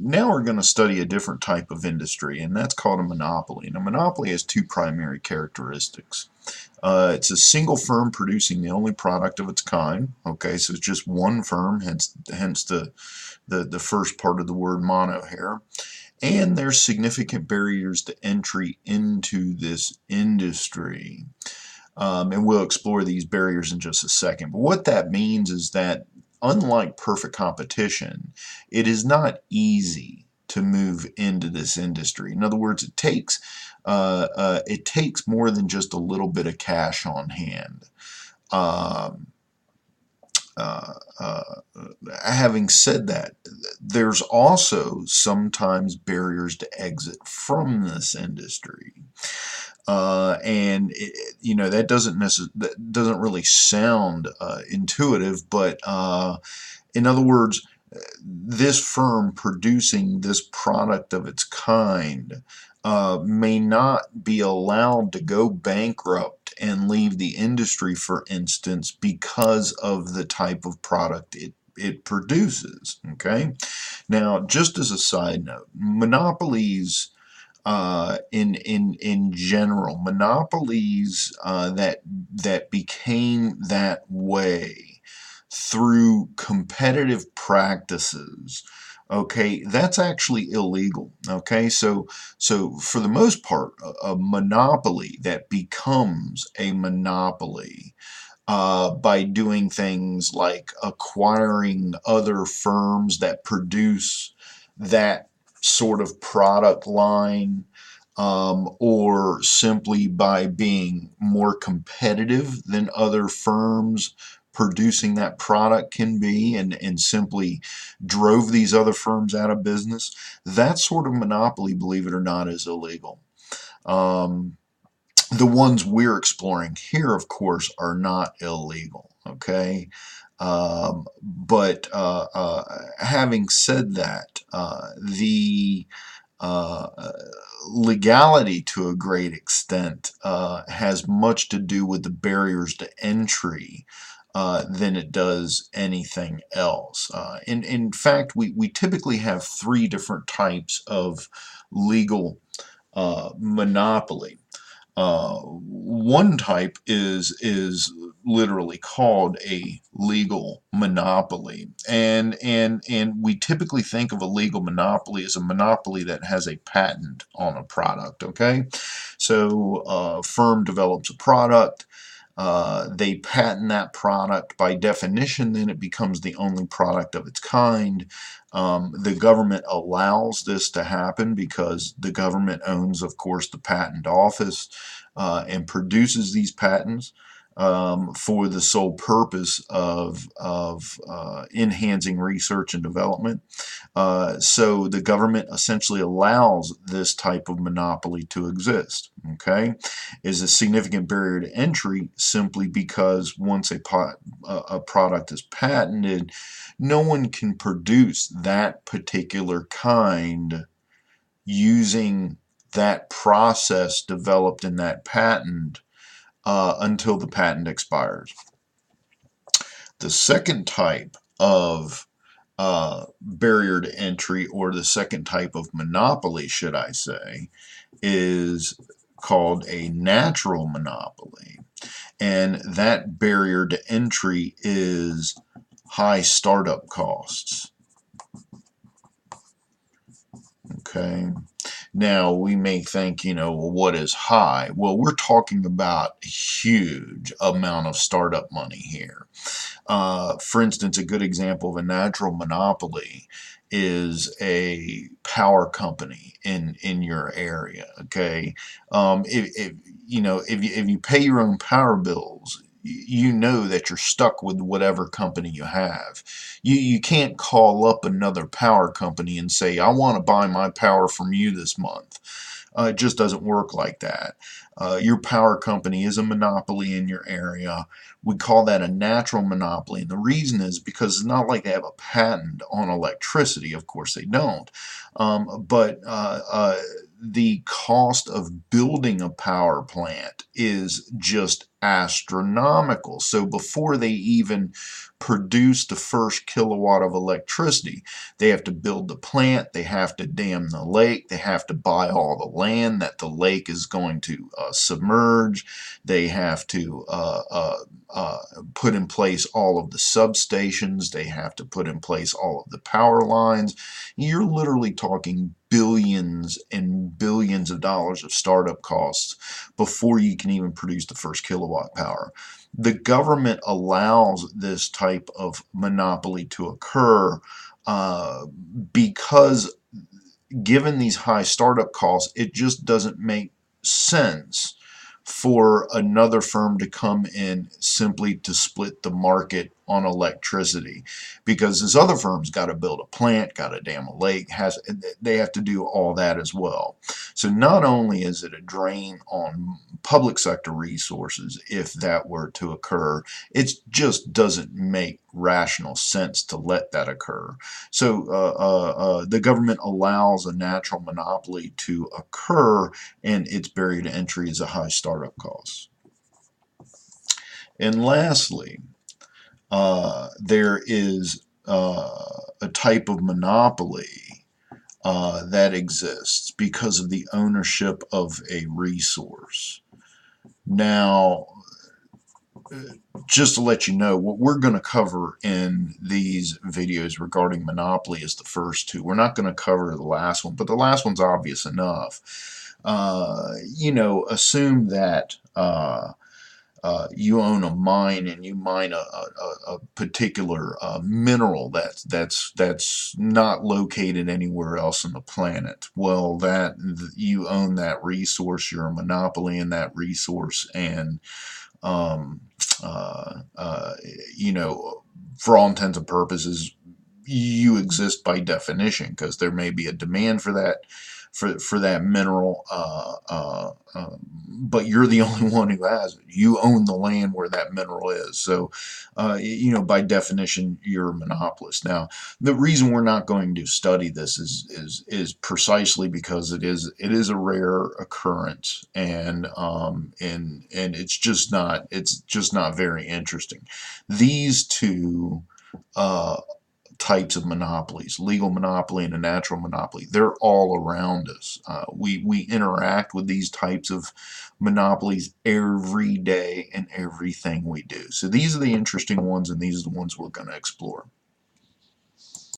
now we're going to study a different type of industry, and that's called a monopoly. And a monopoly has two primary characteristics. It's a single firm producing the only product of its kind. Okay, so it's just one firm, hence the first part of the word mono here. And there's significant barriers to entry into this industry. And we'll explore these barriers in just a second. But what that means is that, unlike perfect competition, it is not easy to move into this industry. In other words, it takes more than just a little bit of cash on hand. Um, Having said that, there's also sometimes barriers to exit from this industry. And that doesn't really sound intuitive, but in other words, this firm producing this product of its kind may not be allowed to go bankrupt and leave the industry, for instance, because of the type of product it produces. Okay, now just as a side note, in general, monopolies that became that way through competitive practices, okay, that's actually illegal. Okay, so for the most part, a monopoly that becomes a monopoly by doing things like acquiring other firms that produce that sort of product line, or simply by being more competitive than other firms producing that product can be, and simply drove these other firms out of business. That sort of monopoly, believe it or not, is illegal. Um, the ones we're exploring here, of course, are not illegal. Okay. But having said that, the legality, to a great extent, has much to do with the barriers to entry than it does anything else. In fact, we typically have three different types of legal monopoly. One type is literally called a legal monopoly, and we typically think of a legal monopoly as a monopoly that has a patent on a product. Okay, so a firm develops a product. They patent that product. By definition, then it becomes the only product of its kind. The government allows this to happen because the government owns, of course, the patent office, and produces these patents for the sole purpose of enhancing research and development. So the government essentially allows this type of monopoly to exist. Okay, is a significant barrier to entry simply because once a product is patented, no one can produce that particular kind using that process developed in that patent until the patent expires. The second type of barrier to entry, or the second type of monopoly, should I say, is called a natural monopoly. And that barrier to entry is high startup costs. Okay. Now we may think, well, what is high? Well, we're talking about a huge amount of startup money here. For instance, a good example of a natural monopoly is a power company in your area. Okay, if you pay your own power bills, you know that you're stuck with whatever company you have. You can't call up another power company and say, I want to buy my power from you this month. It just doesn't work like that. Your power company is a monopoly in your area. We call that a natural monopoly, and the reason is because it's not like they have a patent on electricity. Of course they don't. But the cost of building a power plant is just astronomical. So before they even produce the first kilowatt of electricity, they have to build the plant, they have to dam the lake, they have to buy all the land that the lake is going to submerge, they have to put in place all of the substations, they have to put in place all of the power lines. You're literally talking billions and billions of dollars of startup costs before you can even produce the first kilowatt power. The government allows this type of monopoly to occur because given these high startup costs, it just doesn't make sense for another firm to come in simply to split the market on electricity, because this other firm's got to build a plant, got to dam a lake, they have to do all that as well. So not only is it a drain on public sector resources if that were to occur, it just doesn't make rational sense to let that occur. So the government allows a natural monopoly to occur, and its barrier to entry is a high startup cost. And lastly, there is a type of monopoly that exists because of the ownership of a resource. Now, just to let you know, what we're going to cover in these videos regarding monopoly is the first two. We're not going to cover the last one, but the last one's obvious enough. Assume that you own a mine and you mine a particular mineral that's not located anywhere else on the planet. Well, that you own that resource, you're a monopoly in that resource, and for all intents and purposes, you exist by definition because there may be a demand for that mineral, but you're the only one who has it. You own the land where that mineral is. So, by definition, you're a monopolist. Now, the reason we're not going to study this is precisely because it is a rare occurrence, and it's just not very interesting. These two types of monopolies, legal monopoly and a natural monopoly, they're all around us. We interact with these types of monopolies every day in everything we do. So these are the interesting ones, and these are the ones we're going to explore.